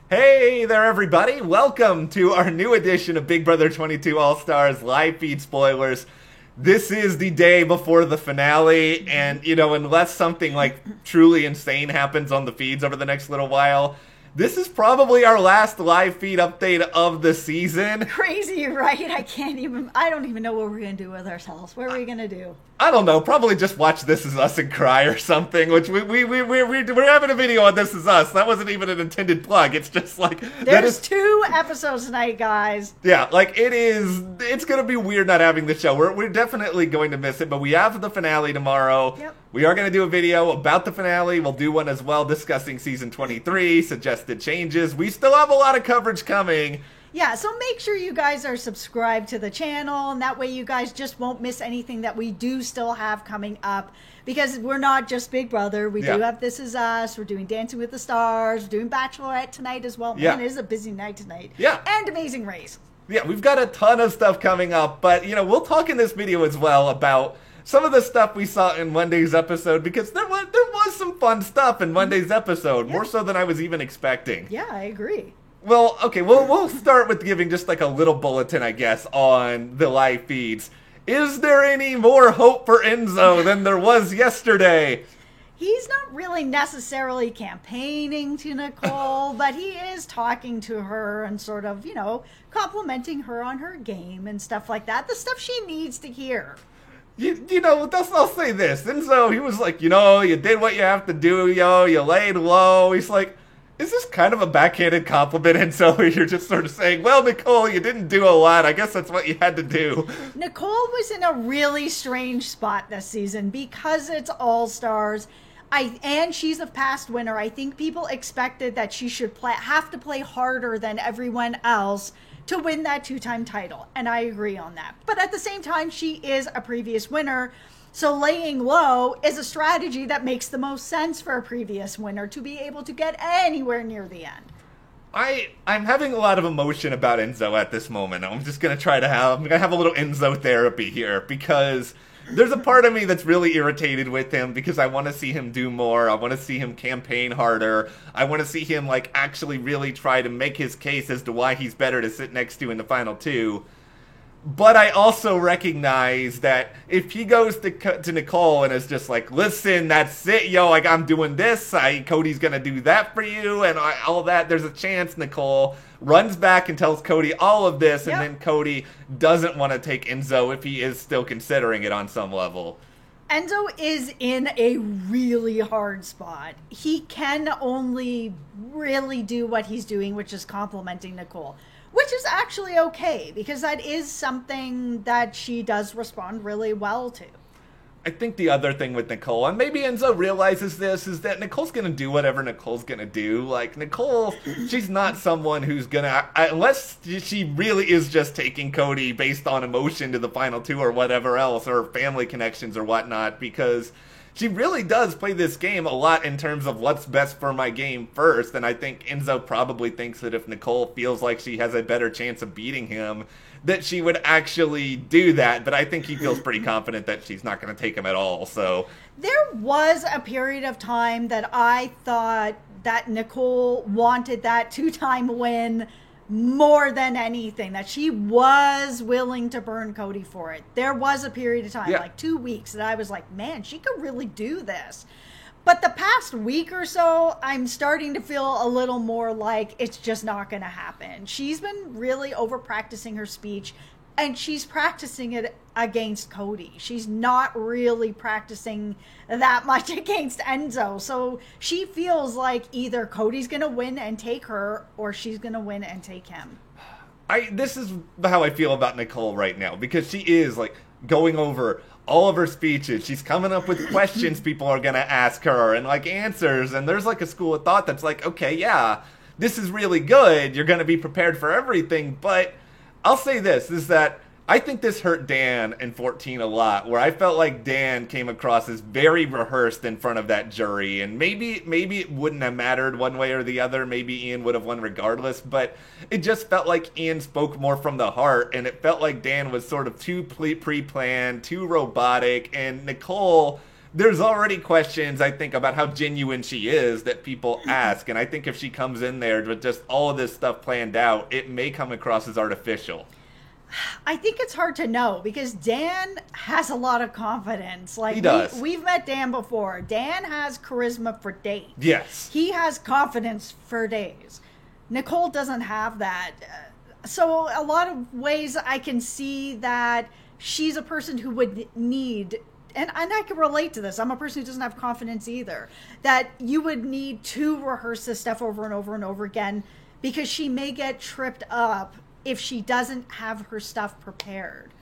Hey there, everybody. Welcome to our new edition of Big Brother 22 All-Stars live feed spoilers. This is the day before the finale, and, unless something, truly insane happens on the feeds over the next little while, this is probably our last live feed update of the season. Crazy, right? I don't even know what we're going to do with ourselves. What are we going to do? I don't know, probably just watch This Is Us and cry or something, which we're having a video on This Is Us. That wasn't even an intended plug. It's just There's 2 episodes tonight, guys. Yeah, it's going to be weird not having the show. We're definitely going to miss it, but we have the finale tomorrow. Yep. We are going to do a video about the finale. We'll do one as well discussing season 23, suggested changes. We still have a lot of coverage coming. Yeah, so make sure you guys are subscribed to the channel, and that way you guys just won't miss anything that we do still have coming up. Because we're not just Big Brother. We do have This Is Us. We're doing Dancing with the Stars. We're doing Bachelorette tonight as well. Man, it is a busy night tonight. Yeah. And Amazing Race. Yeah, we've got a ton of stuff coming up, but, we'll talk in this video as well about some of the stuff we saw in Monday's episode, because there was some fun stuff in Monday's episode, more so than I was even expecting. Yeah, I agree. Well, okay, we'll start with giving just a little bulletin, I guess, on the live feeds. Is there any more hope for Enzo than there was yesterday? He's not really necessarily campaigning to Nicole, but he is talking to her and sort of, complimenting her on her game and stuff like that. The stuff she needs to hear. I'll say this. Enzo, he was like, you did what you have to do, you laid low. He's like, is this kind of a backhanded compliment, Enzo? You're just sort of saying, well, Nicole, you didn't do a lot. I guess that's what you had to do. Nicole was in a really strange spot this season because it's All-Stars. And she's a past winner. I think people expected that she should have to play harder than everyone else to win that 2-time title. And I agree on that. But at the same time, she is a previous winner. So laying low is a strategy that makes the most sense for a previous winner to be able to get anywhere near the end. I'm having a lot of emotion about Enzo at this moment. I'm going to have a little Enzo therapy here, because there's a part of me that's really irritated with him because I want to see him do more. I want to see him campaign harder. I want to see him actually really try to make his case as to why he's better to sit next to in the final 2. But I also recognize that if he goes to Nicole and is just like, listen, that's it, yo, I'm doing this, Cody's gonna do that for you, and all that, there's a chance Nicole runs back and tells Cody all of this, and then Cody doesn't want to take Enzo if he is still considering it on some level. Enzo is in a really hard spot. He can only really do what he's doing, which is complimenting Nicole. Which is actually okay, because that is something that she does respond really well to. I think the other thing with Nicole, and maybe Enzo realizes this, is that Nicole's going to do whatever Nicole's going to do. Nicole, she's not someone who's going to, unless she really is just taking Cody based on emotion to the final 2 or whatever else, or family connections or whatnot, because she really does play this game a lot in terms of what's best for my game first, and I think Enzo probably thinks that if Nicole feels like she has a better chance of beating him, that she would actually do that, but I think he feels pretty confident that she's not going to take him at all, so. There was a period of time that I thought that Nicole wanted that 2-time win more than anything, that she was willing to burn Cody for it. There was a period of time, 2 weeks, that I was like, man, she could really do this. But the past week or so, I'm starting to feel a little more like it's just not going to happen. She's been really over practicing her speech, and she's practicing it against Cody. She's not really practicing that much against Enzo. So she feels like either Cody's going to win and take her, or she's going to win and take him. This is how I feel about Nicole right now, because she is going over all of her speeches. She's coming up with questions people are going to ask her and answers. And there's a school of thought that's okay, yeah, this is really good. You're going to be prepared for everything. But I'll say this, is that I think this hurt Dan in 14 a lot, where I felt like Dan came across as very rehearsed in front of that jury, and maybe it wouldn't have mattered one way or the other. Maybe Ian would have won regardless, but it just felt like Ian spoke more from the heart, and it felt like Dan was sort of too pre-planned, too robotic, and Nicole there's already questions, I think, about how genuine she is that people ask. And I think if she comes in there with just all of this stuff planned out, it may come across as artificial. I think it's hard to know because Dan has a lot of confidence. Like, he does. We've met Dan before. Dan has charisma for days. Yes. He has confidence for days. Nicole doesn't have that. So a lot of ways I can see that she's a person who would need, and I can relate to this. I'm a person who doesn't have confidence either. That you would need to rehearse this stuff over and over and over again because she may get tripped up if she doesn't have her stuff prepared.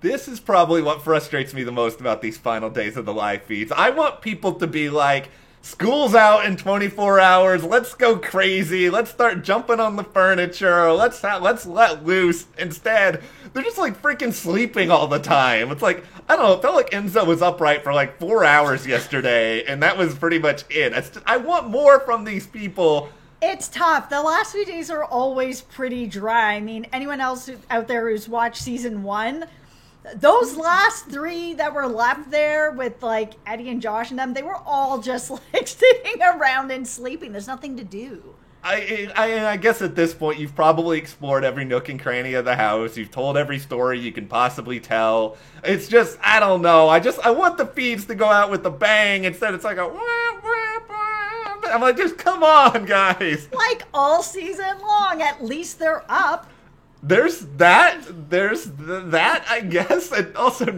This is probably what frustrates me the most about these final days of the live feeds. I want people to be like, school's out in 24 hours, let's go crazy, let's start jumping on the furniture, let's let loose. Instead, they're just like freaking sleeping all the time. It's like, I don't know, it felt like Enzo was upright for like 4 hours yesterday, and that was pretty much it. I want more from these people. It's tough. The last few days are always pretty dry. I mean, anyone else out there who's watched season 1, those last 3 that were left there with like Eddie and Josh and them, they were all just like sitting around and sleeping. There's nothing to do. I guess at this point you've probably explored every nook and cranny of the house. You've told every story you can possibly tell. It's just, I don't know. I want the feeds to go out with a bang. Instead it's like a wah, wah. I'm like, just come on, guys. Like all season long, at least they're up. There's that, I guess, and also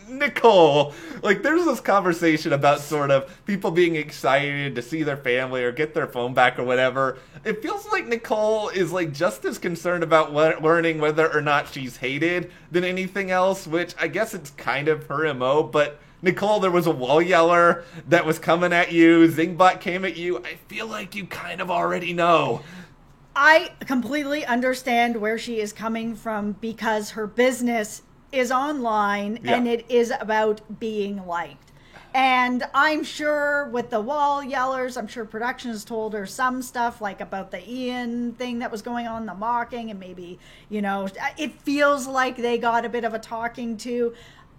Nicole. Like, there's this conversation about sort of people being excited to see their family or get their phone back or whatever. It feels like Nicole is, like, just as concerned about learning whether or not she's hated than anything else, which I guess it's kind of her MO, but Nicole, there was a wall yeller that was coming at you. Zingbot came at you. I feel like you kind of already know. I completely understand where she is coming from because her business is online and it is about being liked. And I'm sure with the wall yellers, I'm sure production has told her some stuff like about the Ian thing that was going on, the mocking, and maybe, you know, it feels like they got a bit of a talking to.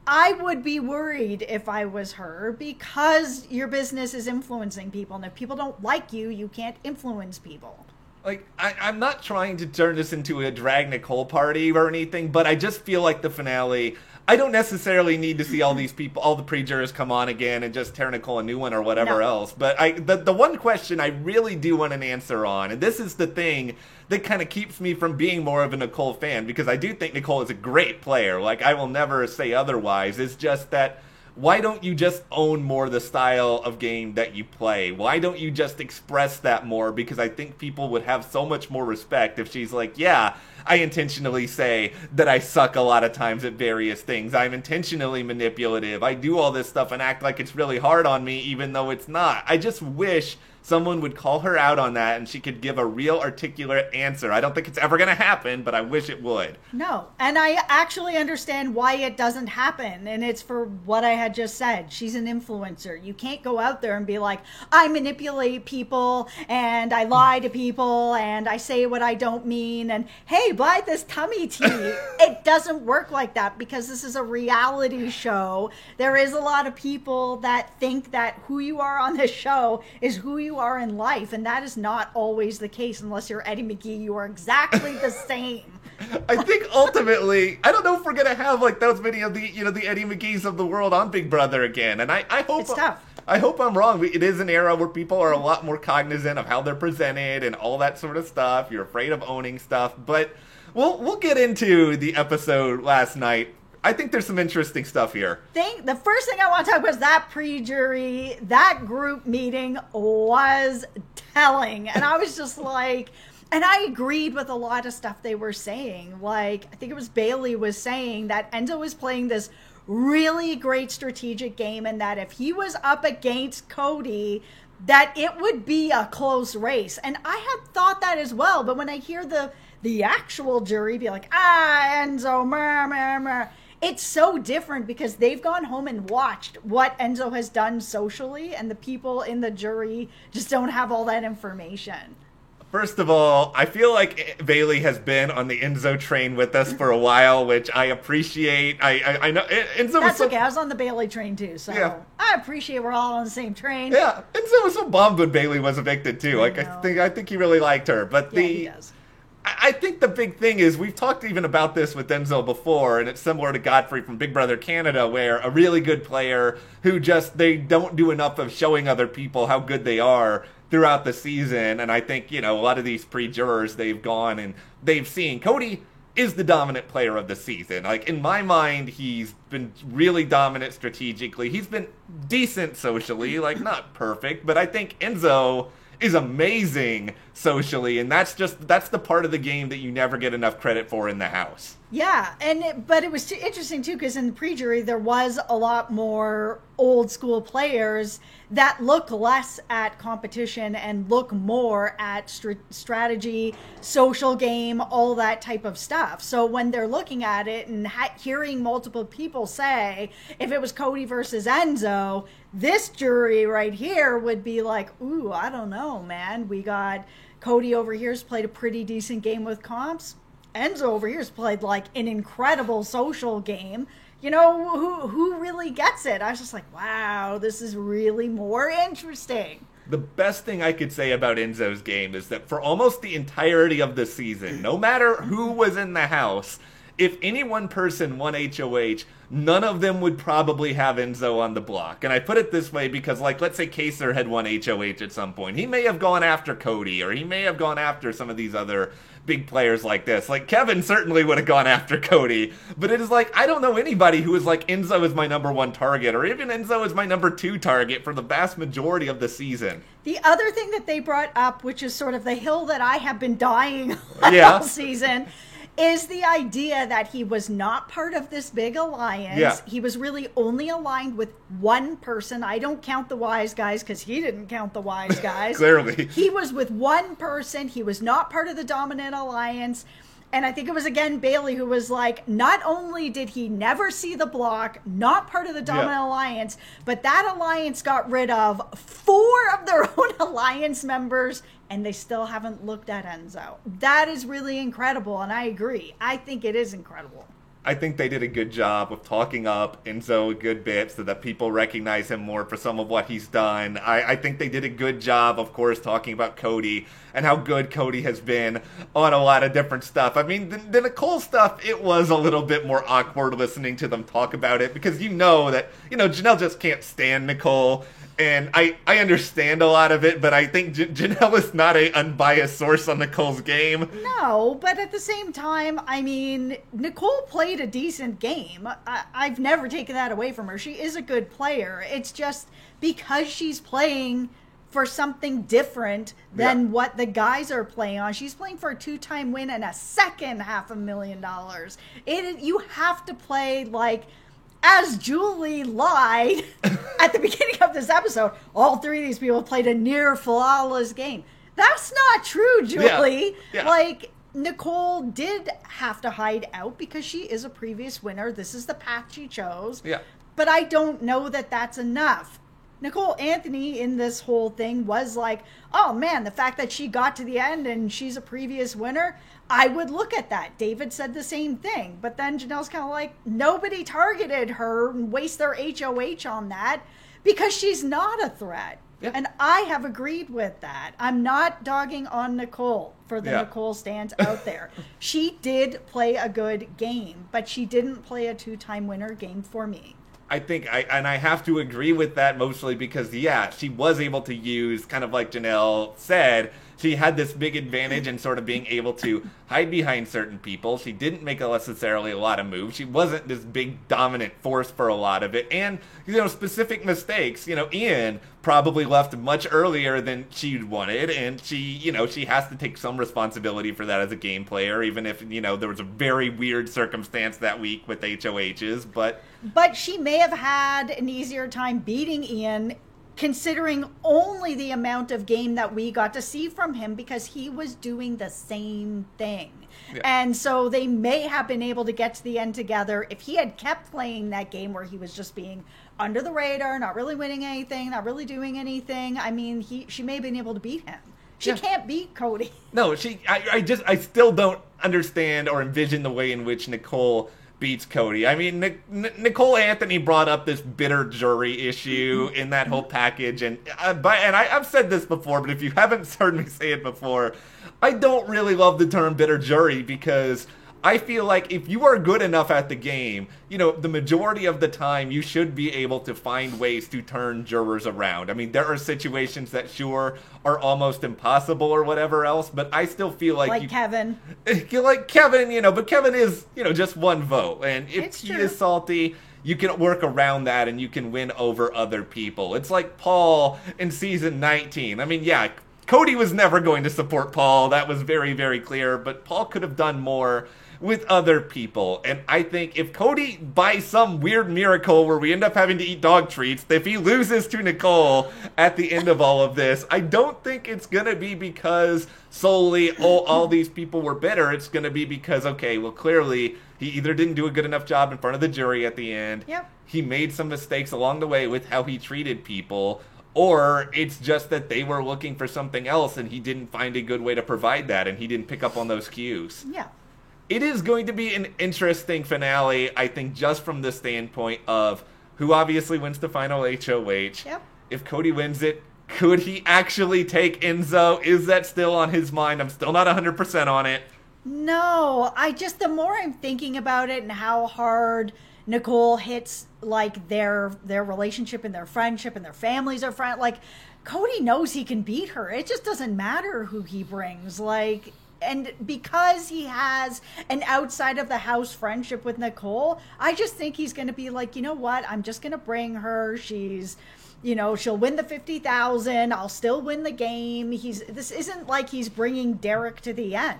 I would be worried if I was her because your business is influencing people. And if people don't like you, you can't influence people. Like, I'm not trying to turn this into a drag Nicole party or anything, but I just feel like the finale, I don't necessarily need to see all these people, all the pre-jurors come on again and just tear Nicole a new one or whatever else. But the one question I really do want an answer on, and this is the thing that kind of keeps me from being more of a Nicole fan, because I do think Nicole is a great player. Like, I will never say otherwise. It's just that, why don't you just own more the style of game that you play? Why don't you just express that more? Because I think people would have so much more respect if she's like, yeah, I intentionally say that I suck a lot of times at various things. I'm intentionally manipulative. I do all this stuff and act like it's really hard on me, even though it's not. I just wish someone would call her out on that and she could give a real articulate answer. I don't think it's ever going to happen, but I wish it would. No, and I actually understand why it doesn't happen, and it's for what I had just said. She's an influencer. You can't go out there and be like, I manipulate people, and I lie to people, and I say what I don't mean, and hey, buy this tummy tea. It doesn't work like that because this is a reality show. There is a lot of people that think that who you are on this show is who you are in life, and that is not always the case. Unless you're Eddie McGee, you are exactly the same. I think ultimately, I don't know if we're gonna have like those many of the, you know, the Eddie McGees of the world on Big Brother again, and I hope it's tough. I hope I'm wrong. It is an era where people are a lot more cognizant of how they're presented and all that sort of stuff. You're afraid of owning stuff, but we'll get into the episode last night. I think there's some interesting stuff here. The first thing I want to talk about is that pre-jury, that group meeting was telling. And I was just like, and I agreed with a lot of stuff they were saying. Like, I think it was Bailey was saying that Enzo was playing this really great strategic game and that if he was up against Cody, that it would be a close race. And I had thought that as well. But when I hear the actual jury be like, Enzo, meh, meh, meh, it's so different because they've gone home and watched what Enzo has done socially, and the people in the jury just don't have all that information. First of all, I feel like Bailey has been on the Enzo train with us for a while, which I appreciate. I know Enzo. That's okay. I was on the Bailey train too, so yeah. I appreciate we're all on the same train. Yeah, Enzo was so bummed when Bailey was evicted too. I think he really liked her, but he does. I think the big thing is, we've talked even about this with Enzo before, and it's similar to Godfrey from Big Brother Canada, where a really good player who they don't do enough of showing other people how good they are throughout the season. And I think, a lot of these pre-jurors, they've gone and they've seen Cody is the dominant player of the season. Like, in my mind, he's been really dominant strategically. He's been decent socially, like, not perfect, but I think Enzo is amazing socially, and that's the part of the game that you never get enough credit for in the house. Yeah, but it was interesting too, because in the pre-jury there was a lot more old school players that look less at competition and look more at strategy, social game, all that type of stuff. So when they're looking at it and hearing multiple people say, if it was Cody versus Enzo, this jury right here would be like, ooh, I don't know, man. We got Cody over here's played a pretty decent game with comps. Enzo over here's played like an incredible social game. Who really gets it? I was just like, wow, this is really more interesting. The best thing I could say about Enzo's game is that for almost the entirety of the season, no matter who was in the house, if any one person won HOH, none of them would probably have Enzo on the block. And I put it this way because, let's say Kaser had won HOH at some point. He may have gone after Cody, or he may have gone after some of these other big players like this. Like, Kevin certainly would have gone after Cody. But it is I don't know anybody who is Enzo is my number one target, or even Enzo is my number two target for the vast majority of the season. The other thing that they brought up, which is sort of the hill that I have been dying on all season, is the idea that he was not part of this big alliance. Yeah. He was really only aligned with one person. I don't count the wise guys because he didn't count the wise guys. Clearly. He was with one person. He was not part of the dominant alliance. And I think it was, again, Bailey who was like, not only did he never see the block, not part of the dominant alliance, but that alliance got rid of 4 of their own alliance members, and they still haven't looked at Enzo. That is really incredible, and I agree. I think it is incredible. I think they did a good job of talking up Enzo a good bit so that people recognize him more for some of what he's done. I think they did a good job, of course, talking about Cody and how good Cody has been on a lot of different stuff. I mean, the Nicole stuff, it was a little bit more awkward listening to them talk about it because Janelle just can't stand Nicole. And I understand a lot of it, but I think Janelle is not an unbiased source on Nicole's game. No, but at the same time, I mean, Nicole played a decent game. I've never taken that away from her. She is a good player. It's just because she's playing for something different than what the guys are playing on. She's playing for a 2-time win and a second $500,000. You have to play as Julie lied at the beginning of this episode, all 3 of these people played a near flawless game. That's not true, Julie. Yeah. Nicole did have to hide out because she is a previous winner. This is the path she chose. Yeah. But I don't know that that's enough. Nicole Anthony in this whole thing was like, oh man, the fact that she got to the end and she's a previous winner, I would look at that. David said the same thing. But then Janelle's kind of like, nobody targeted her and waste their HOH on that because she's not a threat. Yeah. And I have agreed with that. I'm not dogging on Nicole for the Nicole stands out there. She did play a good game, but she didn't play a 2-time winner game for me. I think I have to agree with that mostly because, she was able to use, kind of like Janelle said, she had this big advantage in sort of being able to hide behind certain people. She didn't make necessarily a lot of moves. She wasn't this big dominant force for a lot of it. And, specific mistakes. Ian probably left much earlier than she wanted, and she has to take some responsibility for that as a game player, even if, there was a very weird circumstance that week with HOHs, But she may have had an easier time beating Ian considering only the amount of game that we got to see from him because he was doing the same thing. Yeah. And so they may have been able to get to the end together if he had kept playing that game where he was just being under the radar, not really winning anything, not really doing anything. I mean, she may have been able to beat him She Yeah. can't beat Cody. No, I still don't understand or envision the way in which Nicole beats Cody. I mean, Nicole Anthony brought up this bitter jury issue in that whole package, and I've said this before, but if you haven't heard me say it before, I don't really love the term bitter jury because I feel like if you are good enough at the game, the majority of the time you should be able to find ways to turn jurors around. I mean, there are situations that sure are almost impossible or whatever else, but I still feel like Kevin. Like Kevin, but Kevin is, just one vote. And if he is salty, you can work around that and you can win over other people. It's like Paul in season 19. I mean, yeah, Cody was never going to support Paul. That was very, very clear, but Paul could have done more with other people. And I think if Cody, by some weird miracle where we end up having to eat dog treats, if he loses to Nicole at the end of all of this, I don't think it's going to be because solely all these people were bitter. It's going to be because, okay, well, clearly he either didn't do a good enough job in front of the jury at the end, he made some mistakes along the way with how he treated people, or it's just that they were looking for something else and he didn't find a good way to provide that and he didn't pick up on those cues. Yeah. It is going to be an interesting finale, I think, just from the standpoint of who obviously wins the final HOH. Yep. If Cody wins it, could he actually take Enzo? Is that still on his mind? I'm still not 100% on it. No, the more I'm thinking about it and how hard Nicole hits, like, their relationship and their friendship and their families are friends, like, Cody knows he can beat her. It just doesn't matter who he brings, like... And because he has an outside of the house friendship with Nicole, I just think he's going to be like, you know what? I'm just going to bring her. She's, she'll win the 50,000. I'll still win the game. This isn't like he's bringing Derek to the end.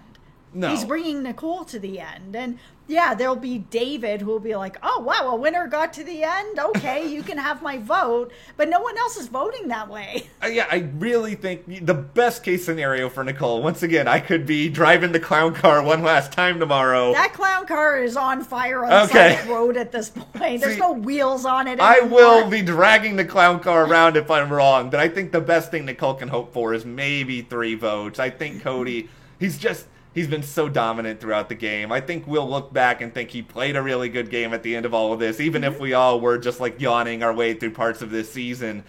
No. He's bringing Nicole to the end. And yeah, there'll be David who will be like, oh, wow, a winner got to the end. Okay, you can have my vote. But no one else is voting that way. Yeah, I really think the best case scenario for Nicole, once again, I could be driving the clown car one last time tomorrow. That clown car is on fire on the side of the road at this point. There's no wheels on it anymore. I will be dragging the clown car around if I'm wrong. But I think the best thing Nicole can hope for is maybe 3 votes. I think Cody, he's been so dominant throughout the game. I think we'll look back and think he played a really good game at the end of all of this, even if we all were just like yawning our way through parts of this season.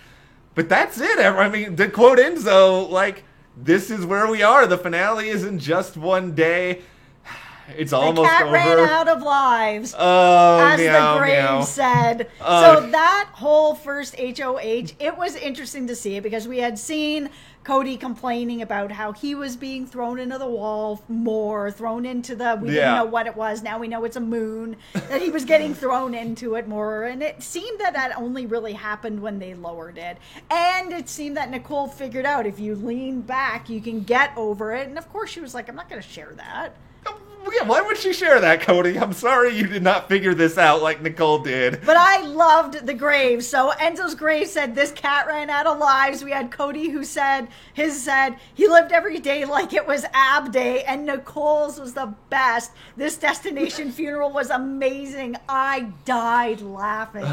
But that's it. I mean, to quote Enzo, like, this is where we are. The finale isn't just one day. It's almost over. The cat ran out of lives, as the grave said. So that whole first HOH, it was interesting to see it because we had seen Cody complaining about how he was being thrown into the wall more, thrown into we didn't know what it was. Now we know it's a moon, that he was getting thrown into it more. And it seemed that only really happened when they lowered it. And it seemed that Nicole figured out if you lean back, you can get over it. And of course she was like, I'm not going to share that. Yeah, why would she share that, Cody? I'm sorry you did not figure this out like Nicole did. But I loved the grave. So Enzo's grave said, this cat ran out of lives. We had Cody who said, he lived every day like it was ab day. And Nicole's was the best. This destination funeral was amazing. I died laughing.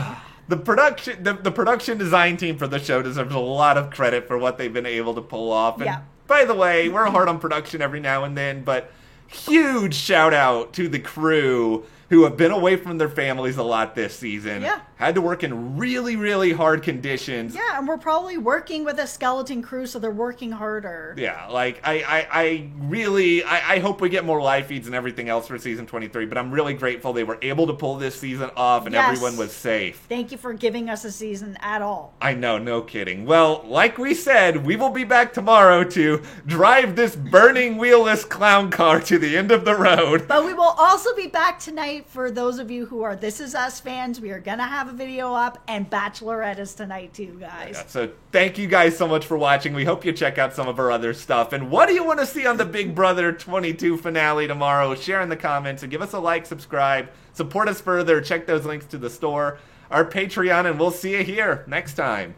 The production design team for the show deserves a lot of credit for what they've been able to pull off. And by the way, we're hard on production every now and then, but huge shout out to the crew who have been away from their families a lot this season. Yeah. Had to work in really, really hard conditions. Yeah, and we're probably working with a skeleton crew, so they're working harder. Yeah, like, I really hope we get more live feeds and everything else for season 23, but I'm really grateful they were able to pull this season off and everyone was safe. Thank you for giving us a season at all. I know, no kidding. Well, like we said, we will be back tomorrow to drive this burning wheelless clown car to the end of the road. But we will also be back tonight for those of you who are This Is Us fans. We are going to have a video up, and Bachelorette is tonight too, guys. Yeah, so thank you guys so much for watching. We hope you check out some of our other stuff. And what do you want to see on the Big Brother 22 finale tomorrow? Share in the comments and give us a like, subscribe, support us further. Check those links to the store, our Patreon, and we'll see you here next time.